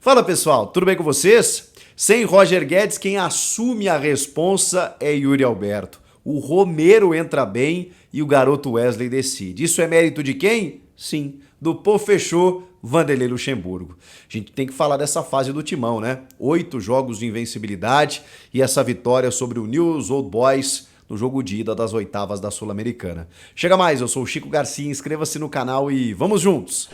Fala pessoal, tudo bem com vocês? Sem Roger Guedes, quem assume a responsa é Yuri Alberto. O Romero entra bem e o garoto Wesley decide. Isso é mérito de quem? Sim, do Pô Fechou, Vanderlei Luxemburgo. A gente tem que falar dessa fase do Timão, né? 8 jogos de invencibilidade e essa vitória sobre o Newell's Old Boys no jogo de ida das oitavas da Sul-Americana. Chega mais, eu sou o Chico Garcia, inscreva-se no canal e vamos juntos!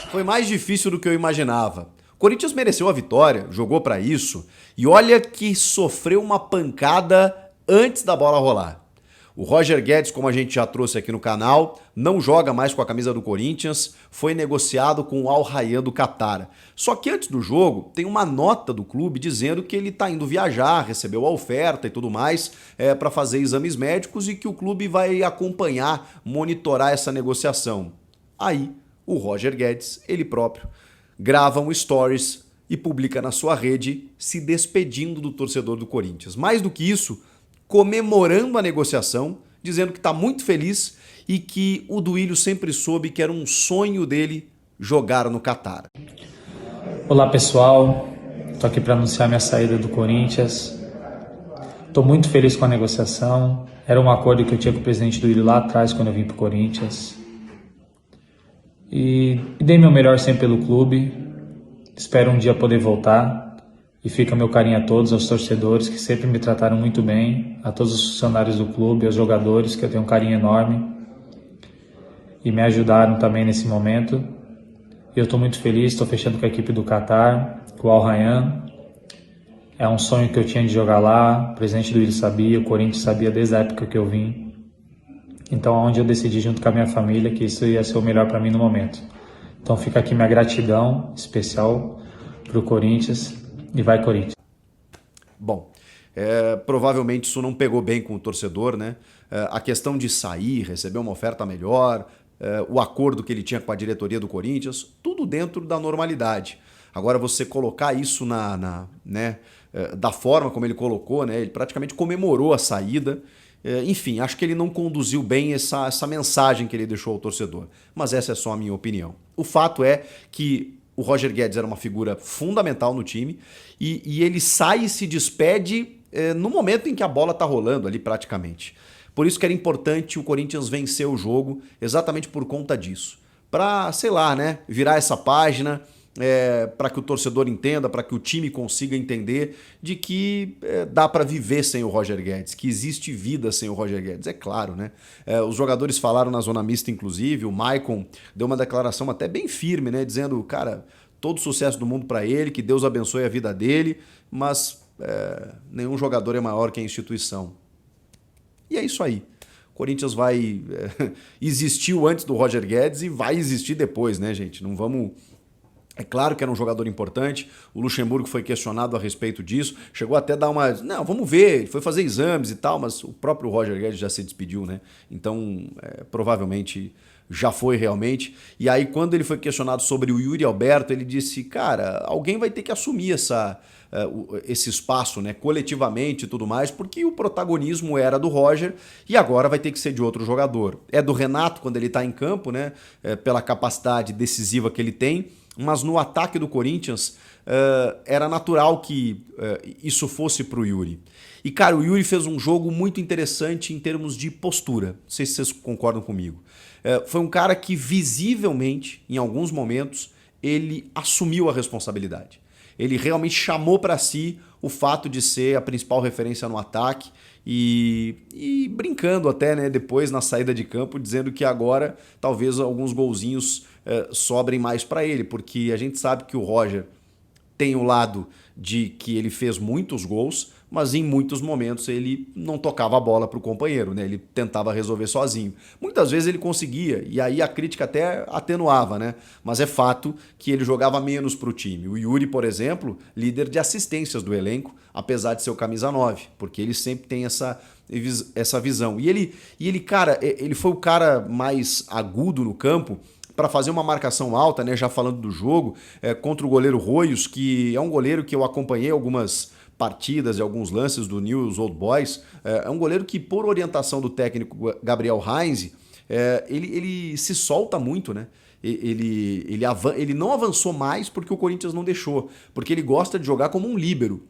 Foi mais difícil do que eu imaginava. O Corinthians mereceu a vitória, jogou pra isso, e olha que sofreu uma pancada antes da bola rolar. O Roger Guedes, como a gente já trouxe aqui no canal, não joga mais com a camisa do Corinthians, foi negociado com o Al Rayyan do Catar. Só que antes do jogo, tem uma nota do clube dizendo que ele está indo viajar, recebeu a oferta e tudo mais, para fazer exames médicos e que o clube vai acompanhar, monitorar essa negociação. Aí, o Roger Guedes, ele próprio, grava um stories e publica na sua rede se despedindo do torcedor do Corinthians. Mais do que isso, comemorando a negociação, dizendo que está muito feliz e que o Duílio sempre soube que era um sonho dele jogar no Catar. Olá pessoal, estou aqui para anunciar minha saída do Corinthians. Estou muito feliz com a negociação, era um acordo que eu tinha com o presidente Duílio lá atrás quando eu vim para o Corinthians. E dei meu melhor sempre pelo clube, espero um dia poder voltar e fica meu carinho a todos, aos torcedores que sempre me trataram muito bem, a todos os funcionários do clube, aos jogadores que eu tenho um carinho enorme e me ajudaram também nesse momento. Eu estou muito feliz, estou fechando com a equipe do Catar, com o Al Rayyan. É um sonho que eu tinha de jogar lá, o presidente do Duílio sabia, o Corinthians sabia desde a época que eu vim. Então, onde eu decidi junto com a minha família que isso ia ser o melhor para mim no momento. Então, fica aqui minha gratidão especial para o Corinthians e vai Corinthians. Bom, provavelmente isso não pegou bem com o torcedor, né? A questão de sair, receber uma oferta melhor, o acordo que ele tinha com a diretoria do Corinthians, tudo dentro da normalidade. Agora, você colocar isso da forma como ele colocou, né? Ele praticamente comemorou a saída. Enfim, acho que ele não conduziu bem essa mensagem que ele deixou ao torcedor. Mas essa é só a minha opinião. O fato é que o Roger Guedes era uma figura fundamental no time e ele sai e se despede no momento em que a bola está rolando ali praticamente. Por isso que era importante o Corinthians vencer o jogo exatamente por conta disso. Para, sei lá, né, virar essa página, para que o torcedor entenda, para que o time consiga entender de que dá para viver sem o Roger Guedes, que existe vida sem o Roger Guedes, é claro, né? Os jogadores falaram na zona mista, inclusive, o Maicon deu uma declaração até bem firme, né? Dizendo, cara, todo sucesso do mundo para ele, que Deus abençoe a vida dele, mas nenhum jogador é maior que a instituição. E é isso aí. O Corinthians vai... existiu antes do Roger Guedes e vai existir depois, né, gente? Não vamos... É claro que era um jogador importante, o Luxemburgo foi questionado a respeito disso, chegou até a dar uma... Não, vamos ver, ele foi fazer exames e tal, mas o próprio Roger Guedes já se despediu, né? Então, provavelmente já foi realmente. E aí, quando ele foi questionado sobre o Yuri Alberto, ele disse, cara, alguém vai ter que assumir esse espaço, né, coletivamente e tudo mais, porque o protagonismo era do Roger e agora vai ter que ser de outro jogador. É do Renato quando ele está em campo, né, pela capacidade decisiva que ele tem, mas no ataque do Corinthians era natural que isso fosse para o Yuri. E, cara, o Yuri fez um jogo muito interessante em termos de postura. Não sei se vocês concordam comigo. Foi um cara que visivelmente, em alguns momentos, ele assumiu a responsabilidade. Ele realmente chamou para si o fato de ser a principal referência no ataque e brincando até, né, depois na saída de campo, dizendo que agora talvez alguns golzinhos sobrem mais para ele, porque a gente sabe que o Roger tem o lado de que ele fez muitos gols, mas em muitos momentos ele não tocava a bola para o companheiro, né? Ele tentava resolver sozinho. Muitas vezes ele conseguia, e aí a crítica até atenuava, né? Mas é fato que ele jogava menos para o time. O Yuri, por exemplo, líder de assistências do elenco, apesar de ser o camisa 9, porque ele sempre tem essa visão. E ele, cara, ele foi o cara mais agudo no campo para fazer uma marcação alta, né? Já falando do jogo, contra o goleiro Royos, que é um goleiro que eu acompanhei algumas partidas e alguns lances do Newell's Old Boys. É um goleiro que, por orientação do técnico Gabriel Heinze, ele se solta muito, né? Ele não avançou mais porque o Corinthians não deixou, porque ele gosta de jogar como um líbero.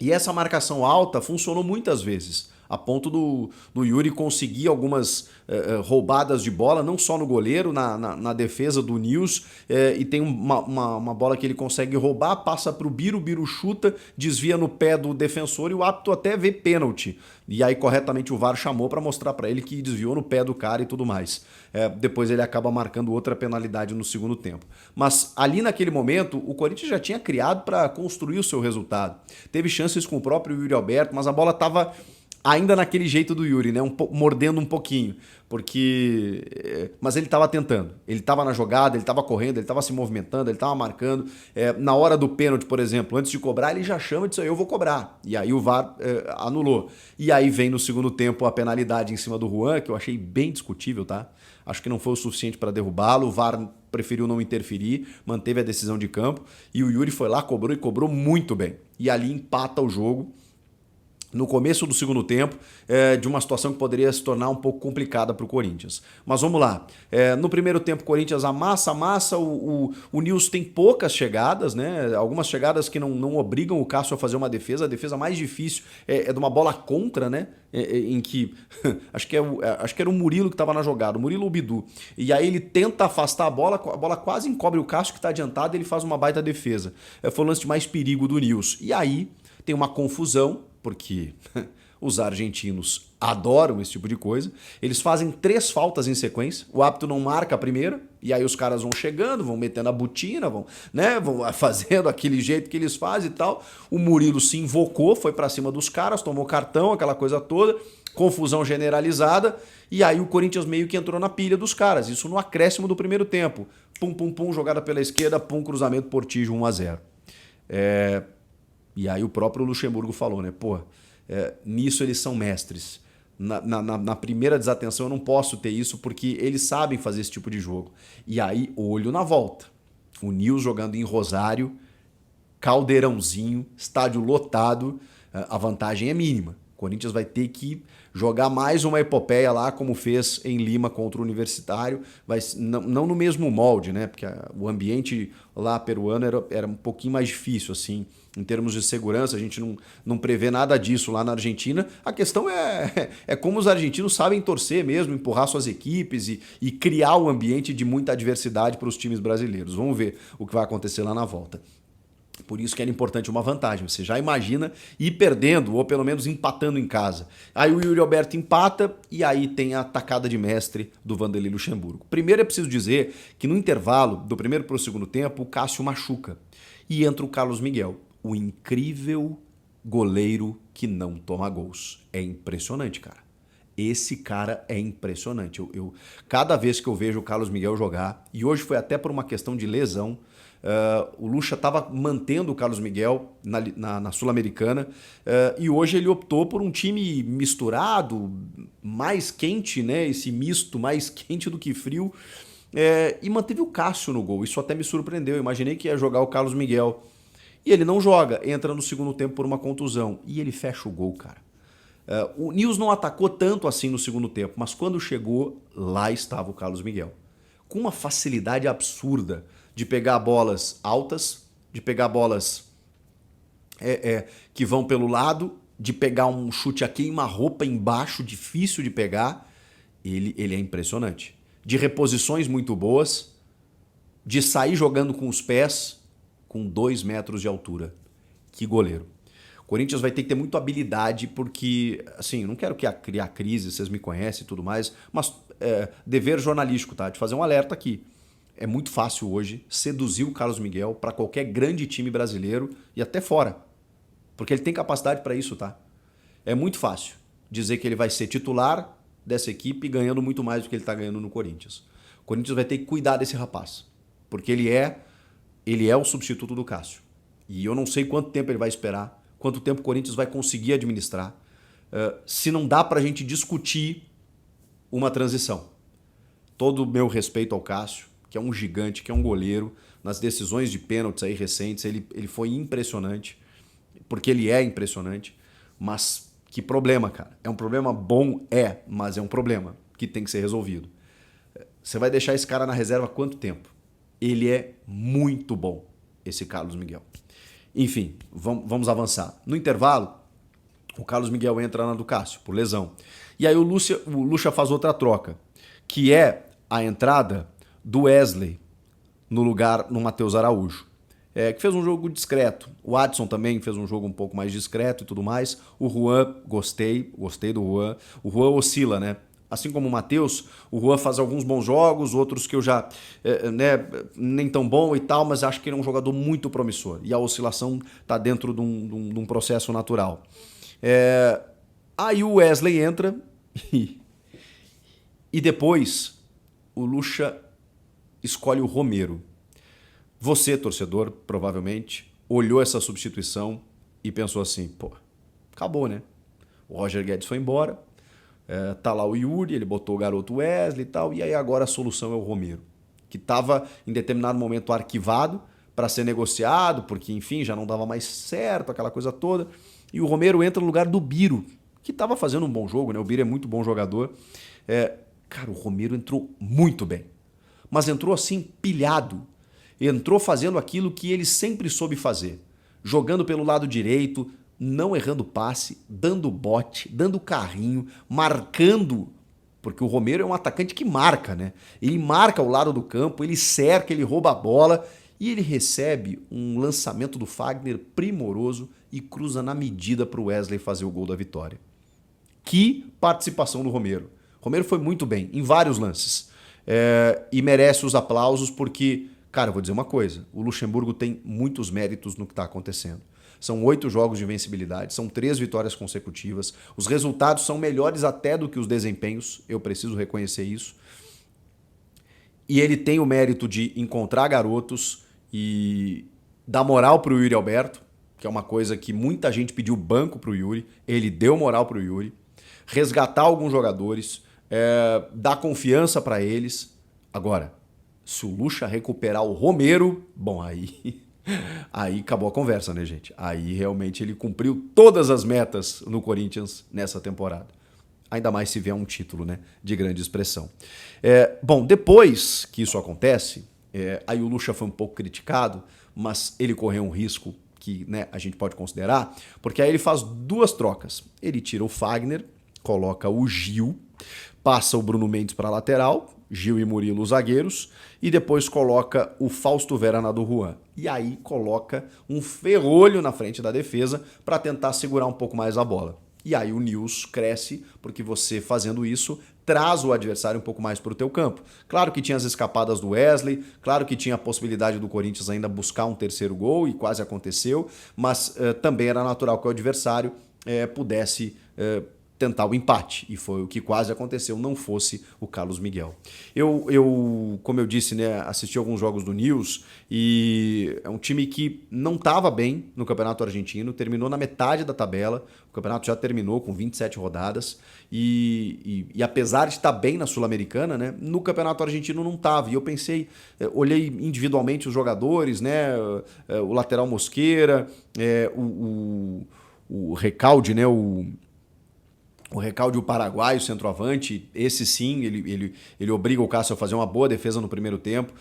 E essa marcação alta funcionou muitas vezes, a ponto do Yuri conseguir algumas roubadas de bola, não só no goleiro, na defesa do Nils, e tem uma bola que ele consegue roubar, passa para o Biro chuta, desvia no pé do defensor e o árbitro até vê pênalti. E aí corretamente o VAR chamou para mostrar para ele que desviou no pé do cara e tudo mais. Depois ele acaba marcando outra penalidade no segundo tempo. Mas ali naquele momento o Corinthians já tinha criado para construir o seu resultado. Teve chances com o próprio Yuri Alberto, mas a bola estava ainda naquele jeito do Yuri, né? Mordendo um pouquinho. Mas ele estava tentando. Ele estava na jogada, ele estava correndo, ele estava se movimentando, ele estava marcando. Na hora do pênalti, por exemplo, antes de cobrar, ele já chama e diz: eu vou cobrar. E aí o VAR anulou. E aí vem no segundo tempo a penalidade em cima do Juan, que eu achei bem discutível, tá? Acho que não foi o suficiente para derrubá-lo. O VAR preferiu não interferir, manteve a decisão de campo. E o Yuri foi lá, cobrou e cobrou muito bem. E ali empata o jogo no começo do segundo tempo, de uma situação que poderia se tornar um pouco complicada para o Corinthians. Mas vamos lá. No primeiro tempo, o Corinthians amassa, o Nils tem poucas chegadas, né? Algumas chegadas que não obrigam o Cássio a fazer uma defesa. A defesa mais difícil é de uma bola contra, né? Em que acho que era o Murilo que estava na jogada, o Murilo ou o Bidu. E aí ele tenta afastar a bola quase encobre o Cássio que está adiantado e ele faz uma baita defesa. Foi o lance de mais perigo do Nils. E aí tem uma confusão, porque os argentinos adoram esse tipo de coisa. Eles fazem 3 faltas em sequência, o árbitro não marca a primeira, e aí os caras vão chegando, vão metendo a botina, vão fazendo aquele jeito que eles fazem e tal. O Murilo se invocou, foi pra cima dos caras, tomou cartão, aquela coisa toda, confusão generalizada, e aí o Corinthians meio que entrou na pilha dos caras, isso no acréscimo do primeiro tempo. Pum, jogada pela esquerda, cruzamento Portijo 1-0. E aí o próprio Luxemburgo falou, né? Nisso eles são mestres. Na primeira desatenção eu não posso ter isso porque eles sabem fazer esse tipo de jogo. E aí, olho na volta. O Nils jogando em Rosário, caldeirãozinho, estádio lotado, a vantagem é mínima. O Corinthians vai ter que jogar mais uma epopeia lá, como fez em Lima contra o Universitário, não no mesmo molde, né? Porque o ambiente lá peruano era um pouquinho mais difícil, assim, em termos de segurança. A gente não prevê nada disso lá na Argentina. A questão é como os argentinos sabem torcer mesmo, empurrar suas equipes e criar um ambiente de muita adversidade para os times brasileiros. Vamos ver o que vai acontecer lá na volta. Por isso que era importante uma vantagem. Você já imagina ir perdendo ou pelo menos empatando em casa. Aí o Yuri Alberto empata e aí tem a tacada de mestre do Vanderlei Luxemburgo. Primeiro é preciso dizer que no intervalo do primeiro para o segundo tempo o Cássio machuca e entra o Carlos Miguel, o incrível goleiro que não toma gols. É impressionante, cara. Esse cara é impressionante. Cada vez que eu vejo o Carlos Miguel jogar, e hoje foi até por uma questão de lesão, o Lucha estava mantendo o Carlos Miguel na Sul-Americana e hoje ele optou por um time misturado, mais quente, né? Esse misto mais quente do que frio, e manteve o Cássio no gol. Isso até me surpreendeu. Eu imaginei que ia jogar o Carlos Miguel. E ele não joga, entra no segundo tempo por uma contusão. E ele fecha o gol, cara. O Nils não atacou tanto assim no segundo tempo, mas quando chegou, lá estava o Carlos Miguel. Com uma facilidade absurda de pegar bolas altas, de pegar bolas que vão pelo lado, de pegar um chute a queima-roupa embaixo, difícil de pegar. Ele é impressionante. De reposições muito boas, de sair jogando com os pés, com 2 metros de altura. Que goleiro. O Corinthians vai ter que ter muita habilidade porque, assim, eu não quero criar crise, vocês me conhecem e tudo mais, mas dever jornalístico, tá? De fazer um alerta aqui. É muito fácil hoje seduzir o Carlos Miguel para qualquer grande time brasileiro e até fora. Porque ele tem capacidade para isso, tá? É muito fácil dizer que ele vai ser titular dessa equipe ganhando muito mais do que ele está ganhando no Corinthians. O Corinthians vai ter que cuidar desse rapaz. Porque ele é o substituto do Cássio. E eu não sei quanto tempo ele vai esperar, quanto tempo o Corinthians vai conseguir administrar, se não dá para a gente discutir uma transição. Todo o meu respeito ao Cássio, que é um gigante, que é um goleiro, nas decisões de pênaltis aí recentes, ele foi impressionante, porque ele é impressionante, mas que problema, cara. É um problema bom? Mas é um problema. que tem que ser resolvido. Você vai deixar esse cara na reserva quanto tempo? Ele é muito bom, esse Carlos Miguel. Enfim, vamos avançar. No intervalo, o Carlos Miguel entra na do Cássio, por lesão. E aí o Lucha faz outra troca, que é a entrada do Wesley no lugar no Matheus Araújo, que fez um jogo discreto. O Adson também fez um jogo um pouco mais discreto e tudo mais. O Juan, gostei do Juan. O Juan oscila, né? Assim como o Matheus, o Juan faz alguns bons jogos, outros que eu já nem tão bom e tal, mas acho que ele é um jogador muito promissor. E a oscilação está dentro de um processo natural. Aí o Wesley entra e depois o Lucha escolhe o Romero. Você, torcedor, provavelmente, olhou essa substituição e pensou assim, pô, acabou, né? O Roger Guedes foi embora, tá lá o Yuri, ele botou o garoto Wesley e tal, e aí agora a solução é o Romero, que estava em determinado momento arquivado para ser negociado, porque, enfim, já não dava mais certo, aquela coisa toda, e o Romero entra no lugar do Biro, que estava fazendo um bom jogo, né? O Biro é muito bom jogador. Cara, o Romero entrou muito bem, mas entrou assim pilhado. Entrou fazendo aquilo que ele sempre soube fazer, jogando pelo lado direito, não errando passe, dando bote, dando carrinho, marcando, porque o Romero é um atacante que marca, né? Ele marca ao lado do campo, ele cerca, ele rouba a bola e ele recebe um lançamento do Fagner primoroso e cruza na medida para o Wesley fazer o gol da vitória. Que participação do Romero. O Romero foi muito bem em vários lances e merece os aplausos porque... Cara, eu vou dizer uma coisa, o Luxemburgo tem muitos méritos no que está acontecendo. São 8 jogos de invencibilidade, são 3 vitórias consecutivas, os resultados são melhores até do que os desempenhos, eu preciso reconhecer isso. E ele tem o mérito de encontrar garotos e dar moral para o Yuri Alberto, que é uma coisa que muita gente pediu banco para o Yuri, ele deu moral para o Yuri, resgatar alguns jogadores, dar confiança para eles. Agora, se o Lucha recuperar o Romero, bom, aí acabou a conversa, né, gente? Aí realmente ele cumpriu todas as metas no Corinthians nessa temporada. Ainda mais se vier um título, né, de grande expressão. Bom, depois que isso acontece, aí o Lucha foi um pouco criticado, mas ele correu um risco que, né, a gente pode considerar, porque aí ele faz 2 trocas. Ele tira o Fagner, coloca o Gil, passa o Bruno Mendes para a lateral, Gil e Murilo os zagueiros, e depois coloca o Fausto Vera na do Juan. E aí coloca um ferrolho na frente da defesa para tentar segurar um pouco mais a bola. E aí o Nils cresce, porque você fazendo isso traz o adversário um pouco mais para o teu campo. Claro que tinha as escapadas do Wesley, claro que tinha a possibilidade do Corinthians ainda buscar um terceiro gol, e quase aconteceu, mas também era natural que o adversário pudesse tentar o empate, e foi o que quase aconteceu, não fosse o Carlos Miguel. Eu como eu disse, né, assisti alguns jogos do Nils, e é um time que não estava bem no Campeonato Argentino, terminou na metade da tabela, o campeonato já terminou com 27 rodadas, e apesar de estar bem na Sul-Americana, né, no Campeonato Argentino não estava, e eu pensei, olhei individualmente os jogadores, né, o lateral Mosquera, o Recalde, né, o Recalde, o Paraguai, o centroavante, esse sim, ele obriga o Cássio a fazer uma boa defesa no primeiro tempo,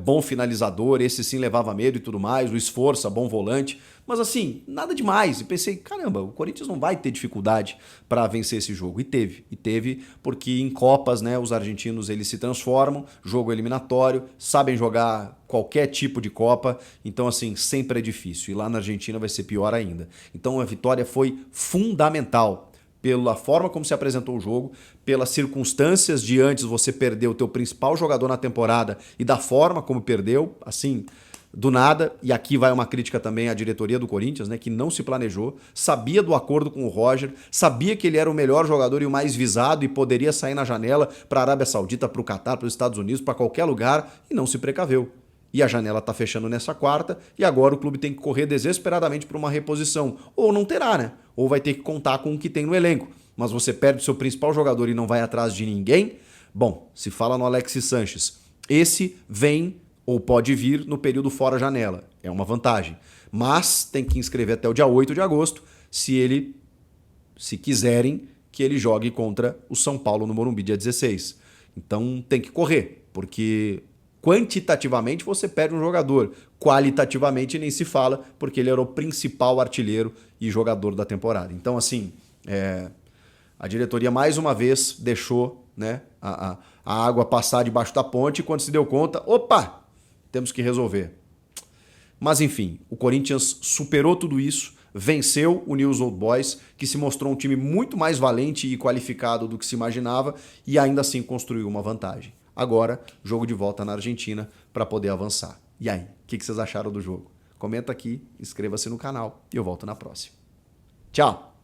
bom finalizador, esse sim levava medo e tudo mais, o Esforça, bom volante, mas assim, nada demais. E pensei, caramba, o Corinthians não vai ter dificuldade para vencer esse jogo. E teve porque em Copas, né, os argentinos eles se transformam, jogo eliminatório, sabem jogar qualquer tipo de Copa, então assim, sempre é difícil. E lá na Argentina vai ser pior ainda. Então a vitória foi fundamental, pela forma como se apresentou o jogo, pelas circunstâncias de antes você perder o teu principal jogador na temporada e da forma como perdeu, assim, do nada. E aqui vai uma crítica também à diretoria do Corinthians, né, que não se planejou, sabia do acordo com o Roger, sabia que ele era o melhor jogador e o mais visado e poderia sair na janela para a Arábia Saudita, para o Catar, para os Estados Unidos, para qualquer lugar, e não se precaveu. E a janela está fechando nessa quarta, e agora o clube tem que correr desesperadamente para uma reposição. Ou não terá, né? Ou vai ter que contar com o que tem no elenco. Mas você perde o seu principal jogador e não vai atrás de ninguém? Bom, se fala no Alexis Sanches. Esse vem ou pode vir no período fora janela. É uma vantagem. Mas tem que inscrever até o dia 8 de agosto, se quiserem que ele jogue contra o São Paulo no Morumbi dia 16. Então tem que correr, porque quantitativamente você perde um jogador, qualitativamente nem se fala, porque ele era o principal artilheiro e jogador da temporada. Então, assim, a diretoria mais uma vez deixou, né, a água passar debaixo da ponte e quando se deu conta, opa, temos que resolver. Mas enfim, o Corinthians superou tudo isso, venceu o News Old Boys, que se mostrou um time muito mais valente e qualificado do que se imaginava e ainda assim construiu uma vantagem. Agora, jogo de volta na Argentina para poder avançar. E aí, o que vocês acharam do jogo? Comenta aqui, inscreva-se no canal e eu volto na próxima. Tchau!